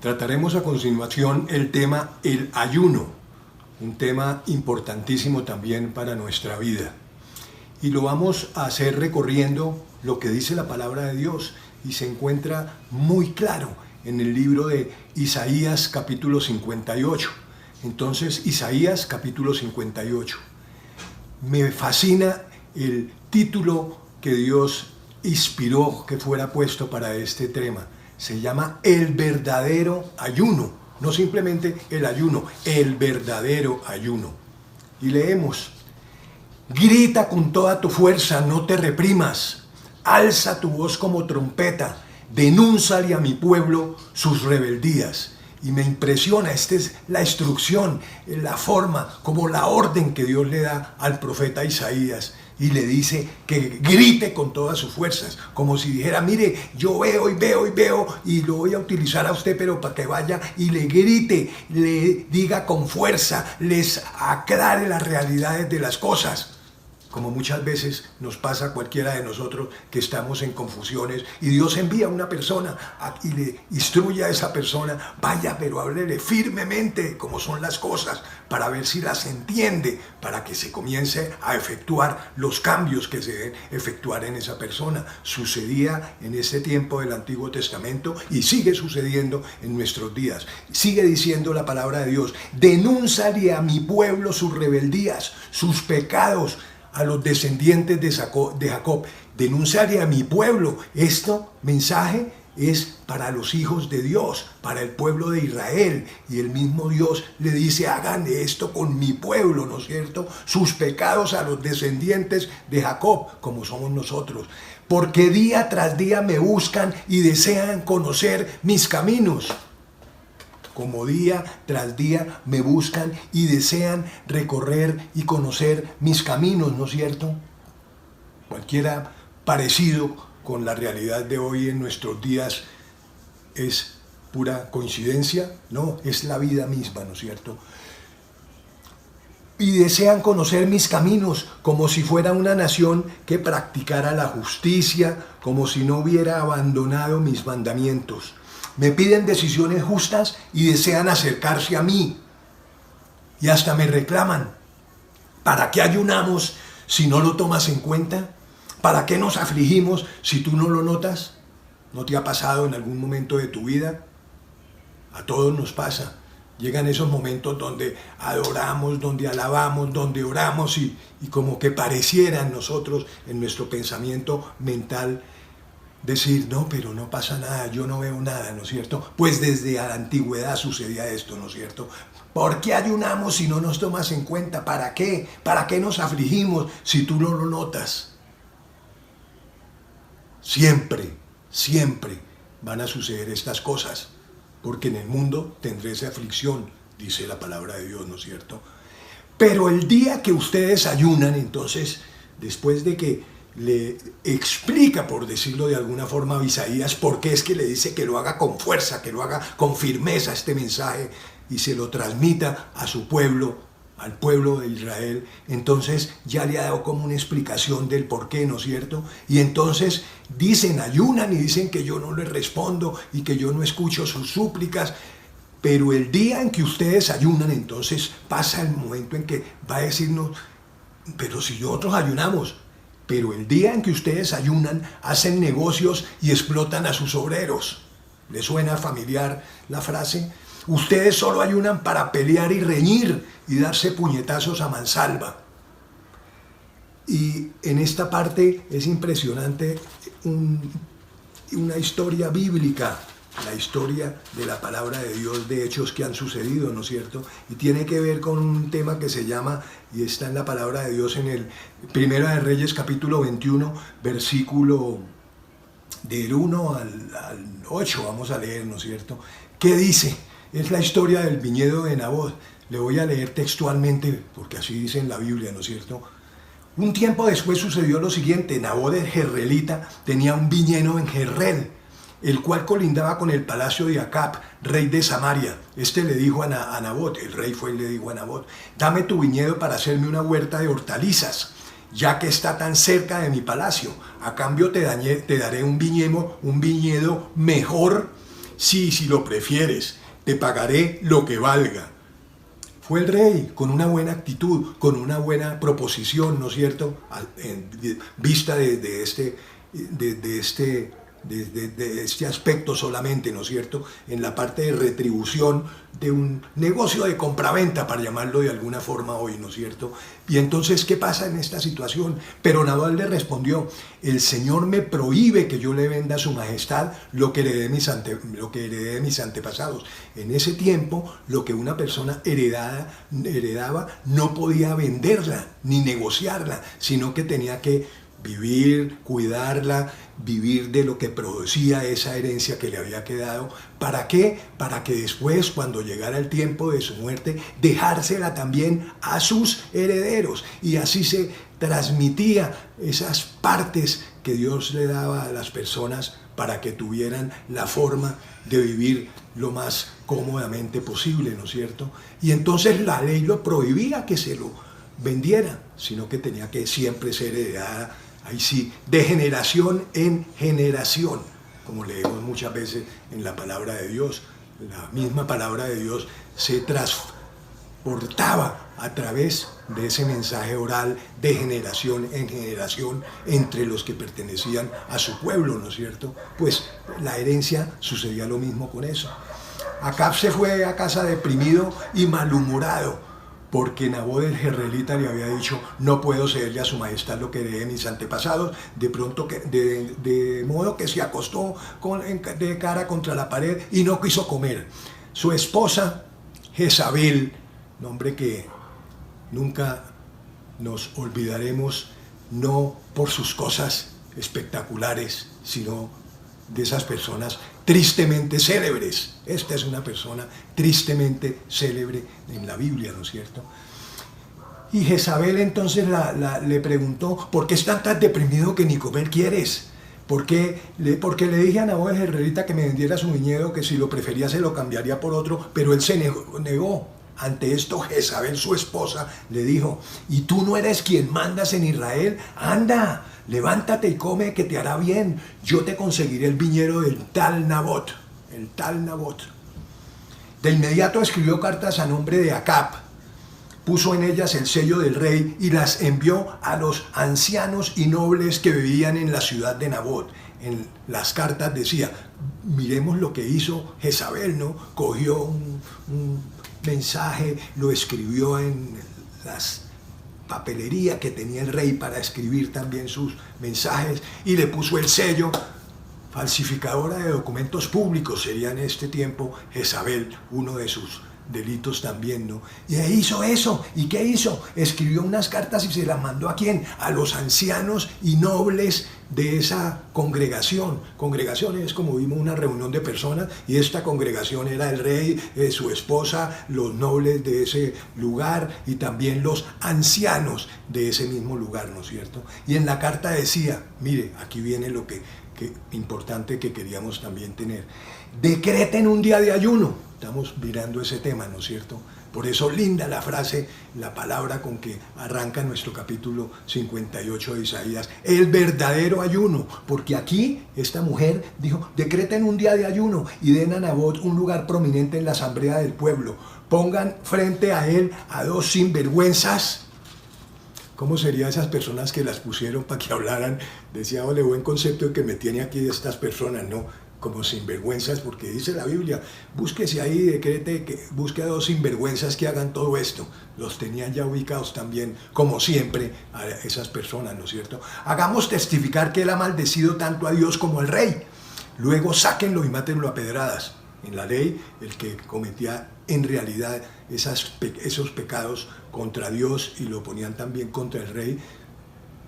Trataremos a continuación el tema el ayuno, un tema importantísimo también para nuestra vida. Y lo vamos a hacer recorriendo lo que dice la palabra de Dios y se encuentra muy claro en el libro de Isaías capítulo 58. Entonces, Isaías capítulo 58. Me fascina el título que Dios inspiró que fuera puesto para este tema. Se llama el verdadero ayuno, no simplemente el ayuno, el verdadero ayuno. Y leemos: grita con toda tu fuerza, no te reprimas, alza tu voz como trompeta, denúnciale a mi pueblo sus rebeldías. Y me impresiona, esta es la instrucción, la forma, como la orden que Dios le da al profeta Isaías. Y le dice que grite con todas sus fuerzas, como si dijera: mire, yo veo y veo y veo y lo voy a utilizar a usted, pero para que vaya y le grite, le diga con fuerza, les aclare las realidades de las cosas. Como muchas veces nos pasa a cualquiera de nosotros que estamos en confusiones y Dios envía a una persona y le instruye a esa persona: vaya, pero háblele firmemente cómo son las cosas, para ver si las entiende, para que se comience a efectuar los cambios que se deben efectuar en esa persona. Sucedía en ese tiempo del Antiguo Testamento y sigue sucediendo en nuestros días. Sigue diciendo la palabra de Dios: denúnciale a mi pueblo sus rebeldías, sus pecados, a los descendientes de Jacob. Denunciaré a mi pueblo. Este mensaje es para los hijos de Dios, para el pueblo de Israel. Y el mismo Dios le dice: hagan esto con mi pueblo, ¿no es cierto? Sus pecados a los descendientes de Jacob, como somos nosotros. Porque día tras día me buscan y desean conocer mis caminos. Como día tras día me buscan y desean recorrer y conocer mis caminos, ¿no es cierto? Cualquiera parecido con la realidad de hoy en nuestros días es pura coincidencia, no, es la vida misma, ¿no es cierto? Y desean conocer mis caminos, como si fuera una nación que practicara la justicia, como si no hubiera abandonado mis mandamientos. Me piden decisiones justas y desean acercarse a mí. Y hasta me reclaman: ¿para qué ayunamos si no lo tomas en cuenta? ¿Para qué nos afligimos si tú no lo notas? ¿No te ha pasado en algún momento de tu vida? A todos nos pasa. Llegan esos momentos donde adoramos, donde alabamos, donde oramos y como que pareciera en nosotros, en nuestro pensamiento mental, decir: no, pero no pasa nada, yo no veo nada, ¿no es cierto? Pues desde la antigüedad sucedía esto, ¿no es cierto? ¿Por qué ayunamos si no nos tomas en cuenta? ¿Para qué? ¿Para qué nos afligimos si tú no lo notas? Siempre, siempre van a suceder estas cosas, porque en el mundo tendréis aflicción, dice la palabra de Dios, ¿no es cierto? Pero el día que ustedes ayunan, entonces, después de que le explica, por decirlo de alguna forma, a Isaías por qué es que le dice que lo haga con fuerza, que lo haga con firmeza este mensaje y se lo transmita a su pueblo, al pueblo de Israel. Entonces ya le ha dado como una explicación del por qué, ¿no es cierto? Y entonces dicen, ayunan y dicen que yo no les respondo y que yo no escucho sus súplicas. Pero el día en que ustedes ayunan, entonces pasa el momento en que va a decirnos: pero si nosotros ayunamos. Pero el día en que ustedes ayunan, hacen negocios y explotan a sus obreros. ¿Les suena familiar la frase? Ustedes solo ayunan para pelear y reñir y darse puñetazos a mansalva. Y en esta parte es impresionante una historia bíblica, la historia de la palabra de Dios, de hechos que han sucedido, ¿no es cierto? Y tiene que ver con un tema que se llama, y está en la palabra de Dios en el Primera de Reyes capítulo 21, versículo del 1 al 8, vamos a leer, ¿no es cierto? ¿Qué dice? Es la historia del viñedo de Nabot. Le voy a leer textualmente, porque así dice en la Biblia, ¿no es cierto? Un tiempo después sucedió lo siguiente: Nabot el Jerrelita tenía un viñedo en Jerrel, el cual colindaba con el palacio de Acab, rey de Samaria. Este le dijo a Nabot, el rey fue y le dijo a Nabot: dame tu viñedo para hacerme una huerta de hortalizas, ya que está tan cerca de mi palacio. A cambio te daré un viñedo mejor Sí, si lo prefieres, te pagaré lo que valga. Fue el rey con una buena actitud, con una buena proposición, ¿no es cierto? En vista de este aspecto solamente, ¿no es cierto? En la parte de retribución de un negocio de compraventa, para llamarlo de alguna forma hoy, ¿no es cierto? Y entonces, ¿qué pasa en esta situación? Pero Nabal le respondió: el Señor me prohíbe que yo le venda a su majestad lo que heredé de mis antepasados. En ese tiempo, lo que una persona heredaba no podía venderla ni negociarla, sino que tenía que vivir, cuidarla, vivir de lo que producía esa herencia que le había quedado. ¿Para qué? Para que después, cuando llegara el tiempo de su muerte, dejársela también a sus herederos. Y así se transmitía esas partes que Dios le daba a las personas para que tuvieran la forma de vivir lo más cómodamente posible, ¿no es cierto? Y entonces la ley lo prohibía que se lo vendiera, sino que tenía que siempre ser heredada, ahí sí, de generación en generación, como leemos muchas veces en la palabra de Dios. La misma palabra de Dios se transportaba a través de ese mensaje oral de generación en generación entre los que pertenecían a su pueblo, ¿no es cierto? Pues la herencia sucedía lo mismo con eso. Acab se fue a casa deprimido y malhumorado, porque Nabot el Jezreelita le había dicho: no puedo cederle a su majestad lo que heredé de mis antepasados. De modo que se acostó de cara contra la pared y no quiso comer. Su esposa Jezabel, nombre que nunca nos olvidaremos, no por sus cosas espectaculares, sino de esas personas tristemente célebres. Esta es una persona tristemente célebre en la Biblia, ¿no es cierto? Y Jezabel entonces le preguntó: ¿por qué estás tan deprimido que ni comer quieres? Porque le dije a Nabot el Jezreelita que me vendiera su viñedo, que si lo prefería se lo cambiaría por otro, pero él se negó. Ante esto, Jezabel, su esposa, le dijo: ¿y tú no eres quien mandas en Israel? Anda, levántate y come, que te hará bien. Yo te conseguiré el viñedo del tal Nabot. El tal Nabot. De inmediato escribió cartas a nombre de Acab, puso en ellas el sello del rey y las envió a los ancianos y nobles que vivían en la ciudad de Nabot. En las cartas decía: miremos lo que hizo Jezabel, ¿no? Cogió un mensaje, lo escribió en las papelería que tenía el rey para escribir también sus mensajes, y le puso el sello. Falsificadora de documentos públicos sería en este tiempo Jezabel, uno de sus delitos también, ¿no? Y hizo eso. ¿Y qué hizo? Escribió unas cartas y se las mandó ¿a quién? A los ancianos y nobles de esa congregación. Congregación es, como vimos, una reunión de personas, y esta congregación era el rey, su esposa, los nobles de ese lugar y también los ancianos de ese mismo lugar, ¿no es cierto? Y en la carta decía, mire, aquí viene lo que importante que queríamos también tener: decreten un día de ayuno. Estamos mirando ese tema, ¿no es cierto? Por eso linda la frase, la palabra con que arranca nuestro capítulo 58 de Isaías: el verdadero ayuno. Porque aquí esta mujer dijo: decreten un día de ayuno y den a Nabot un lugar prominente en la asamblea del pueblo. Pongan frente a él a dos sinvergüenzas. ¿Cómo serían esas personas que las pusieron para que hablaran? Decía: ole, buen concepto que me tiene aquí estas personas, ¿no? Como sinvergüenzas, porque dice la Biblia: búsquese ahí, decrete, busque a dos sinvergüenzas que hagan todo esto. Los tenían ya ubicados también, como siempre, a esas personas, ¿no es cierto? Hagamos testificar que él ha maldecido tanto a Dios como al rey. Luego sáquenlo y mátenlo a pedradas. En la ley, el que cometía en realidad esos pecados contra Dios y lo ponían también contra el rey,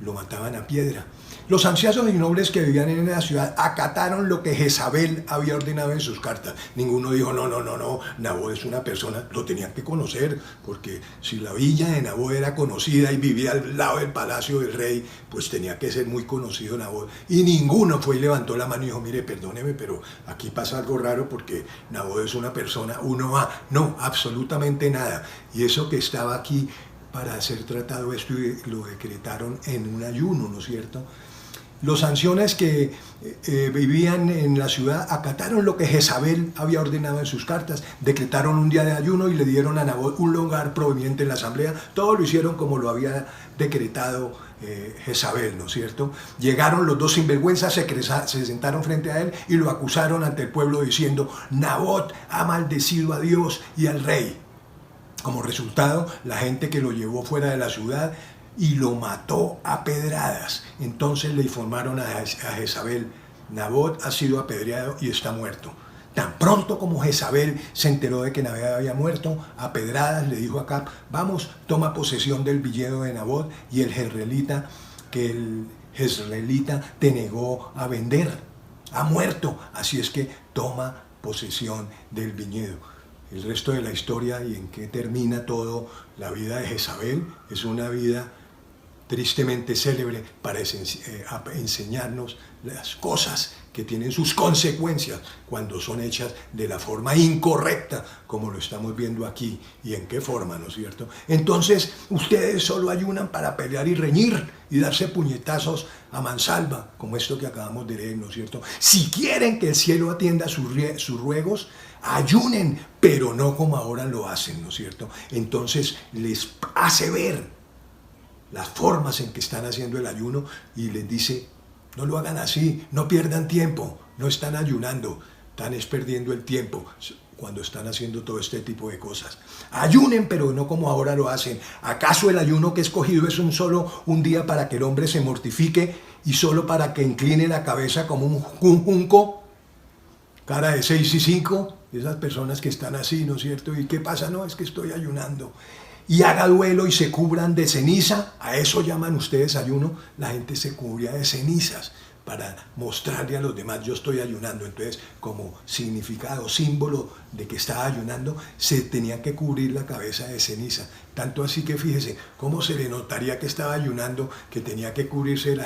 lo mataban a piedra. Los ancianos y nobles que vivían en la ciudad acataron lo que Jezabel había ordenado en sus cartas. Ninguno dijo: no, Nabot es una persona, lo tenían que conocer, porque si la villa de Nabot era conocida y vivía al lado del palacio del rey, pues tenía que ser muy conocido Nabot. Y ninguno fue y levantó la mano y dijo: mire, perdóneme, pero aquí pasa algo raro porque Nabot es una persona, uno va. No, absolutamente nada. Y eso que estaba aquí para ser tratado esto, y lo decretaron en un ayuno, ¿no es cierto? Los ancianos que vivían en la ciudad acataron lo que Jezabel había ordenado en sus cartas, decretaron un día de ayuno y le dieron a Nabot un lugar proveniente en la asamblea. Todo lo hicieron como lo había decretado Jezabel, ¿no es cierto? Llegaron los dos sinvergüenzas, se sentaron frente a él y lo acusaron ante el pueblo diciendo: Nabot ha maldecido a Dios y al rey. Como resultado, la gente que lo llevó fuera de la ciudad y lo mató a pedradas. Entonces le informaron a Jezabel: Nabot ha sido apedreado y está muerto. Tan pronto como Jezabel se enteró de que Nabot había muerto, a pedradas le dijo a Acab: vamos, toma posesión del viñedo de Nabot y el jezreelita que el jezreelita te negó a vender ha muerto, así es que toma posesión del viñedo. El resto de la historia y en qué termina todo la vida de Jezabel es una vida tristemente célebre para enseñarnos las cosas que tienen sus consecuencias cuando son hechas de la forma incorrecta, como lo estamos viendo aquí, y en qué forma, ¿no es cierto? Entonces, ustedes solo ayunan para pelear y reñir y darse puñetazos a mansalva, como esto que acabamos de leer, ¿no es cierto? Si quieren que el cielo atienda sus ruegos, ayunen, pero no como ahora lo hacen, ¿no es cierto? Entonces, les hace ver las formas en que están haciendo el ayuno y les dice: no lo hagan así, no pierdan tiempo, no están ayunando, están perdiendo el tiempo cuando están haciendo todo este tipo de cosas. Ayunen, pero no como ahora lo hacen. ¿Acaso el ayuno que he escogido es un día para que el hombre se mortifique y solo para que incline la cabeza como un junco? Cara de 6 y 5, esas personas que están así, ¿no es cierto? ¿Y qué pasa? No, es que estoy ayunando. Y haga duelo y se cubran de ceniza. A eso llaman ustedes ayuno. La gente se cubría de cenizas para mostrarle a los demás: yo estoy ayunando. Entonces, como significado, símbolo de que estaba ayunando, se tenía que cubrir la cabeza de ceniza. Tanto así que fíjese cómo se le notaría que estaba ayunando, que tenía que cubrirse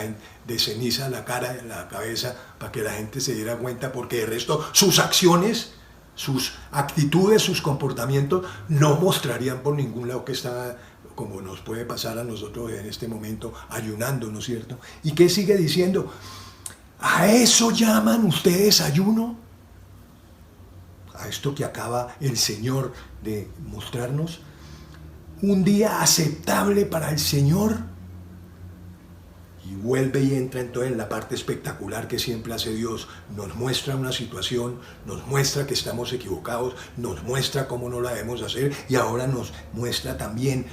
de ceniza la cara, la cabeza, para que la gente se diera cuenta, porque de resto sus acciones, sus actitudes, sus comportamientos no mostrarían por ningún lado que estaba, como nos puede pasar a nosotros en este momento, ayunando, ¿no es cierto? ¿Y qué sigue diciendo? ¿A eso llaman ustedes ayuno? A esto que acaba el Señor de mostrarnos. Un día aceptable para el Señor. Y vuelve y entra entonces en la parte espectacular que siempre hace Dios. Nos muestra una situación, nos muestra que estamos equivocados, nos muestra cómo no la debemos hacer y ahora nos muestra también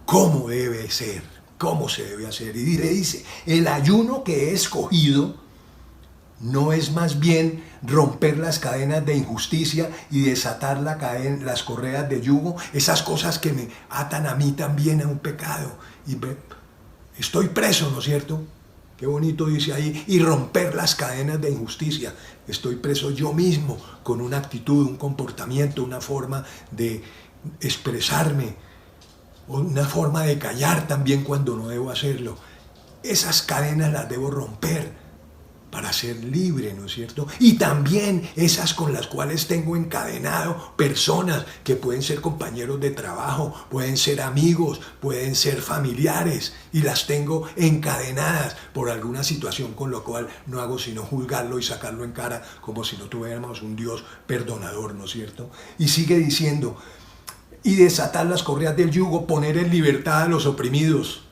cómo debe ser, cómo se debe hacer. Y le dice: el ayuno que he escogido no es más bien romper las cadenas de injusticia y desatar las correas de yugo, esas cosas que me atan a mí también a un pecado. Y estoy preso, ¿no es cierto? Qué bonito dice ahí: y romper las cadenas de injusticia. Estoy preso yo mismo con una actitud, un comportamiento, una forma de expresarme, una forma de callar también cuando no debo hacerlo. Esas cadenas las debo romper para ser libre, ¿no es cierto? Y también esas con las cuales tengo encadenado personas que pueden ser compañeros de trabajo, pueden ser amigos, pueden ser familiares, y las tengo encadenadas por alguna situación, con lo cual no hago sino juzgarlo y sacarlo en cara como si no tuviéramos un Dios perdonador, ¿no es cierto? Y sigue diciendo: y desatar las correas del yugo, poner en libertad a los oprimidos.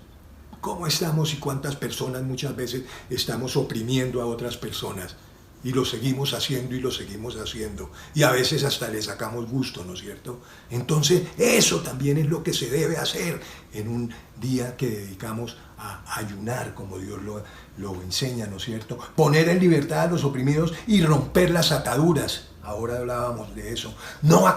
¿Cómo estamos y cuántas personas muchas veces estamos oprimiendo a otras personas? Y lo seguimos haciendo y lo seguimos haciendo. Y a veces hasta le sacamos gusto, ¿no es cierto? Entonces, eso también es lo que se debe hacer en un día que dedicamos a ayunar, como Dios lo enseña, ¿no es cierto? Poner en libertad a los oprimidos y romper las ataduras. Ahora hablábamos de eso. ¿No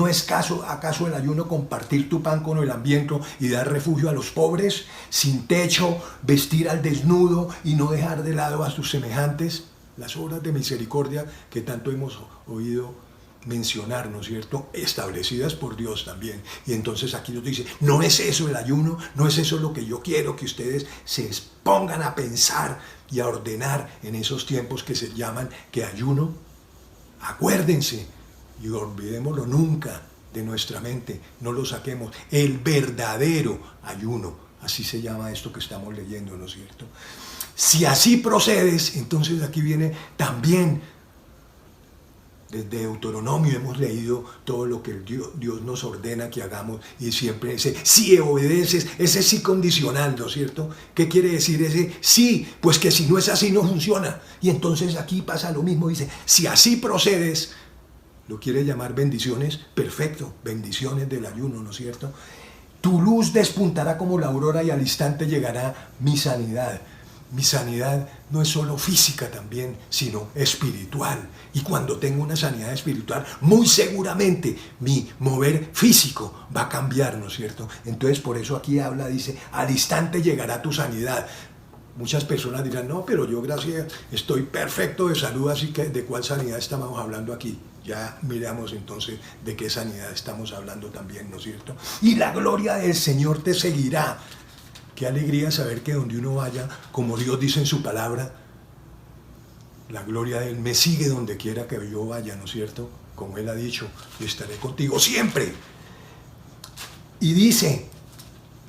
es acaso el ayuno compartir tu pan con el hambriento y dar refugio a los pobres, sin techo, vestir al desnudo y no dejar de lado a sus semejantes? Las obras de misericordia que tanto hemos oído mencionar, ¿no es cierto?, establecidas por Dios también. Y entonces aquí nos dice: no es eso el ayuno, no es eso lo que yo quiero que ustedes se pongan a pensar y a ordenar en esos tiempos que se llaman que ayuno. Acuérdense, y olvidémoslo nunca de nuestra mente, no lo saquemos, el verdadero ayuno, así se llama esto que estamos leyendo, ¿no es cierto? Si así procedes, entonces aquí viene también, desde Deuteronomio hemos leído todo lo que Dios nos ordena que hagamos y siempre ese si obedeces, ese sí condicional, ¿no es cierto? ¿Qué quiere decir ese sí? Pues que si no es así no funciona. Y entonces aquí pasa lo mismo, dice, si así procedes, lo quiere llamar bendiciones, perfecto, bendiciones del ayuno, ¿no es cierto? Tu luz despuntará como la aurora y al instante llegará mi sanidad. Mi sanidad no es solo física también, sino espiritual. Y cuando tengo una sanidad espiritual, muy seguramente mi mover físico va a cambiar, ¿no es cierto? Entonces por eso aquí habla, dice, al instante llegará tu sanidad. Muchas personas dirán, no, pero yo gracias, estoy perfecto de salud, así que ¿de cuál sanidad estamos hablando aquí? Ya miramos entonces de qué sanidad estamos hablando también, ¿no es cierto? Y la gloria del Señor te seguirá. Qué alegría saber que donde uno vaya, como Dios dice en su palabra, la gloria de Él me sigue donde quiera que yo vaya, ¿no es cierto? Como Él ha dicho, yo estaré contigo siempre. Y dice,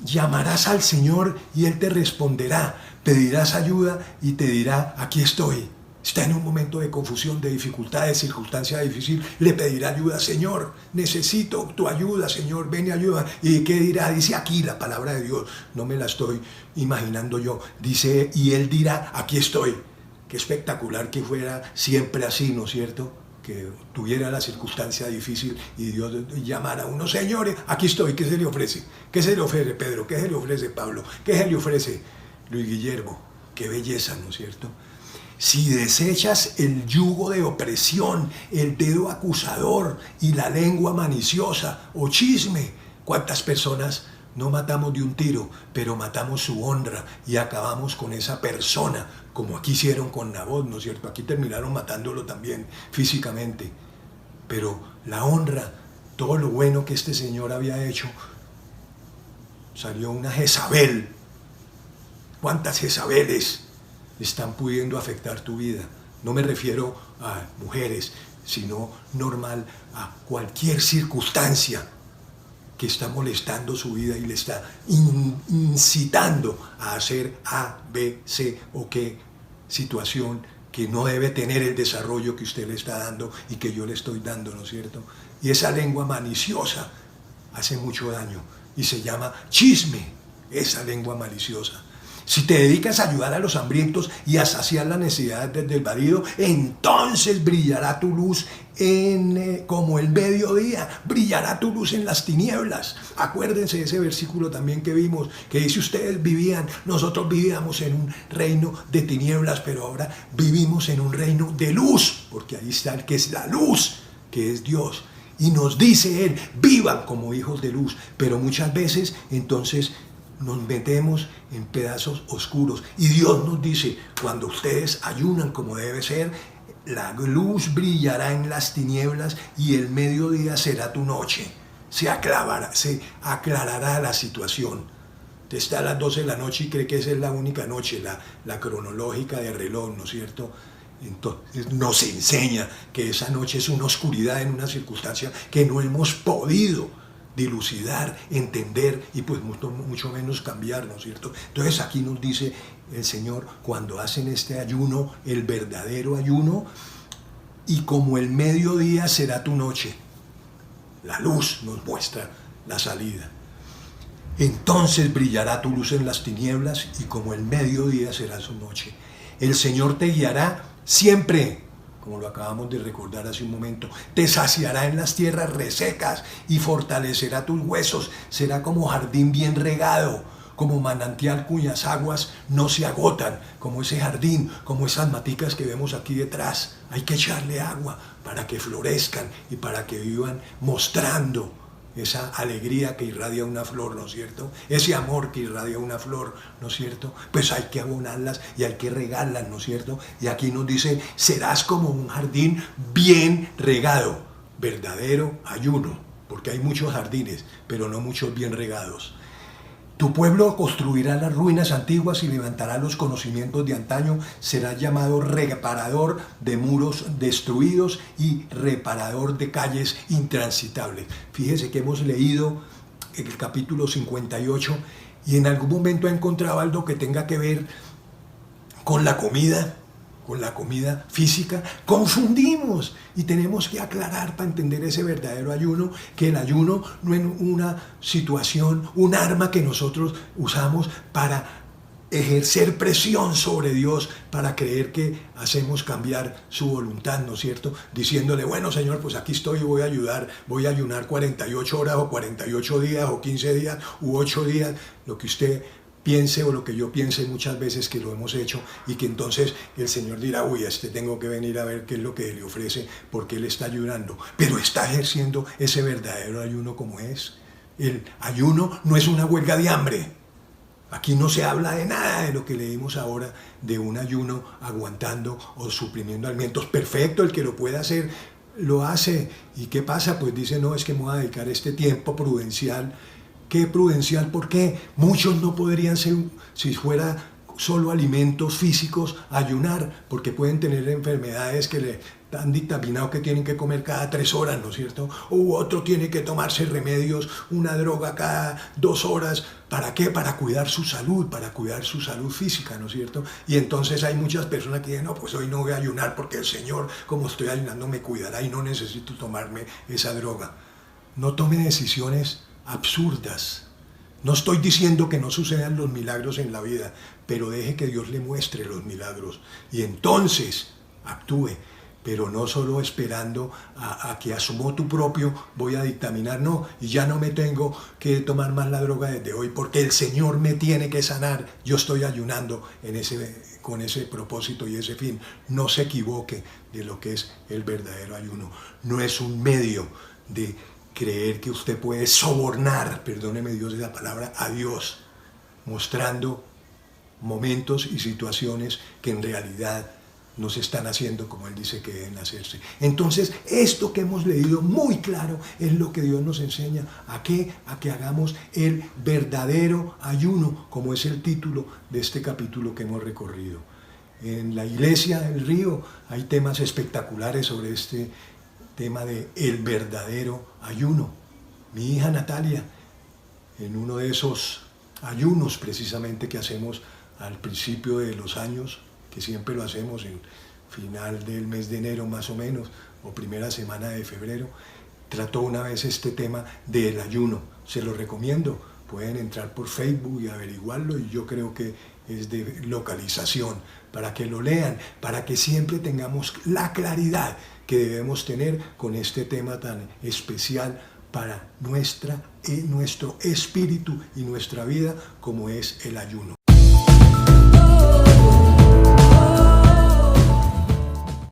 llamarás al Señor y Él te responderá, pedirás ayuda y te dirá, aquí estoy. Está en un momento de confusión, de dificultad, de circunstancia difícil, le pedirá ayuda, Señor, necesito tu ayuda, Señor, ven y ayuda. ¿Y qué dirá? Dice aquí la palabra de Dios, no me la estoy imaginando yo. Dice, y Él dirá, aquí estoy. Qué espectacular que fuera siempre así, ¿no es cierto? Que tuviera la circunstancia difícil y Dios llamara a uno, señores, aquí estoy, ¿qué se le ofrece? ¿Qué se le ofrece, Pedro? ¿Qué se le ofrece, Pablo? ¿Qué se le ofrece, Luis Guillermo? Qué belleza, ¿no es cierto? Si desechas el yugo de opresión, el dedo acusador y la lengua maliciosa o chisme, ¿cuántas personas no matamos de un tiro, pero matamos su honra y acabamos con esa persona, como aquí hicieron con Nabot, ¿no es cierto? Aquí terminaron matándolo también físicamente, pero la honra, todo lo bueno que este señor había hecho, salió una Jezabel. ¿Cuántas Jezabeles están pudiendo afectar tu vida? No me refiero a mujeres, sino normal a cualquier circunstancia que está molestando su vida y le está incitando a hacer A, B, C o qué situación que no debe tener el desarrollo que usted le está dando y que yo le estoy dando, ¿no es cierto? Y esa lengua maliciosa hace mucho daño y se llama chisme, esa lengua maliciosa. Si te dedicas a ayudar a los hambrientos y a saciar las necesidades del marido, entonces brillará tu luz como el mediodía, brillará tu luz en las tinieblas. Acuérdense de ese versículo también que vimos, que dice nosotros vivíamos en un reino de tinieblas, pero ahora vivimos en un reino de luz, porque ahí está el que es la luz, que es Dios. Y nos dice Él, vivan como hijos de luz, pero muchas veces entonces nos metemos en pedazos oscuros y Dios nos dice, cuando ustedes ayunan como debe ser, la luz brillará en las tinieblas y el mediodía será tu noche. Se aclarará la situación. Usted está a las 12 de la noche y cree que esa es la única noche, la cronológica de reloj, ¿no es cierto? Entonces nos enseña que esa noche es una oscuridad en una circunstancia que no hemos podido dilucidar, entender y pues mucho menos cambiar, ¿no es cierto? Entonces aquí nos dice el Señor, cuando hacen este ayuno, el verdadero ayuno, y como el mediodía será tu noche, la luz nos muestra la salida. Entonces brillará tu luz en las tinieblas y como el mediodía será su noche. El Señor te guiará siempre, como lo acabamos de recordar hace un momento, te saciará en las tierras resecas y fortalecerá tus huesos. Será como jardín bien regado, como manantial cuyas aguas no se agotan, como ese jardín, como esas maticas que vemos aquí detrás. Hay que echarle agua para que florezcan y para que vivan mostrando esa alegría que irradia una flor, ¿no es cierto? Ese amor que irradia una flor, ¿no es cierto? Pues hay que abonarlas y hay que regarlas, ¿no es cierto? Y aquí nos dice, serás como un jardín bien regado, verdadero ayuno, porque hay muchos jardines, pero no muchos bien regados. Tu pueblo construirá las ruinas antiguas y levantará los conocimientos de antaño, será llamado reparador de muros destruidos y reparador de calles intransitables. Fíjese que hemos leído el capítulo 58 y en algún momento he encontrado algo que tenga que ver con la comida física, confundimos y tenemos que aclarar para entender ese verdadero ayuno, que el ayuno no es una situación, un arma que nosotros usamos para ejercer presión sobre Dios, para creer que hacemos cambiar su voluntad, ¿no es cierto? Diciéndole, bueno Señor, pues aquí estoy y voy a ayunar 48 horas o 48 días o 15 días u 8 días, lo que usted piense o lo que yo piense muchas veces que lo hemos hecho, y que entonces el Señor dirá, uy, tengo que venir a ver qué es lo que le ofrece, porque Él está ayunando, pero está ejerciendo ese verdadero ayuno como es. El ayuno no es una huelga de hambre. Aquí no se habla de nada de lo que leímos ahora, de un ayuno aguantando o suprimiendo alimentos. Perfecto, el que lo pueda hacer, lo hace. ¿Y qué pasa? Pues dice, no, es que me voy a dedicar este tiempo prudencial. ¿Qué prudencial? ¿Por qué? Muchos no podrían ser, si fuera solo alimentos físicos, ayunar, porque pueden tener enfermedades que le han dictaminado que tienen que comer cada 3 horas, ¿no es cierto? U otro tiene que tomarse remedios, una droga cada 2 horas. ¿Para qué? Para cuidar su salud física, ¿no es cierto? Y entonces hay muchas personas que dicen, no, pues hoy no voy a ayunar porque el Señor, como estoy ayunando, me cuidará y no necesito tomarme esa droga. No tome decisiones absurdas. No estoy diciendo que no sucedan los milagros en la vida, pero deje que Dios le muestre los milagros y entonces actúe, pero no solo esperando a que a su motu propio voy a dictaminar, no, y ya no me tengo que tomar más la droga desde hoy porque el Señor me tiene que sanar, yo estoy ayunando con ese propósito y ese fin. No se equivoque de lo que es el verdadero ayuno. No es un medio de creer que usted puede sobornar, perdóneme Dios de la palabra, a Dios, mostrando momentos y situaciones que en realidad no se están haciendo como Él dice que deben hacerse. Entonces, esto que hemos leído muy claro es lo que Dios nos enseña. ¿A qué? A que hagamos el verdadero ayuno, como es el título de este capítulo que hemos recorrido. En la Iglesia del Río hay temas espectaculares sobre este tema de el verdadero ayuno. Mi hija Natalia, en uno de esos ayunos precisamente que hacemos al principio de los años, que siempre lo hacemos en final del mes de enero más o menos, o primera semana de febrero, trató una vez este tema del ayuno. Se lo recomiendo, pueden entrar por Facebook y averiguarlo, y yo creo que es de localización, para que lo lean, para que siempre tengamos la claridad que debemos tener con este tema tan especial para nuestro espíritu y nuestra vida como es el ayuno.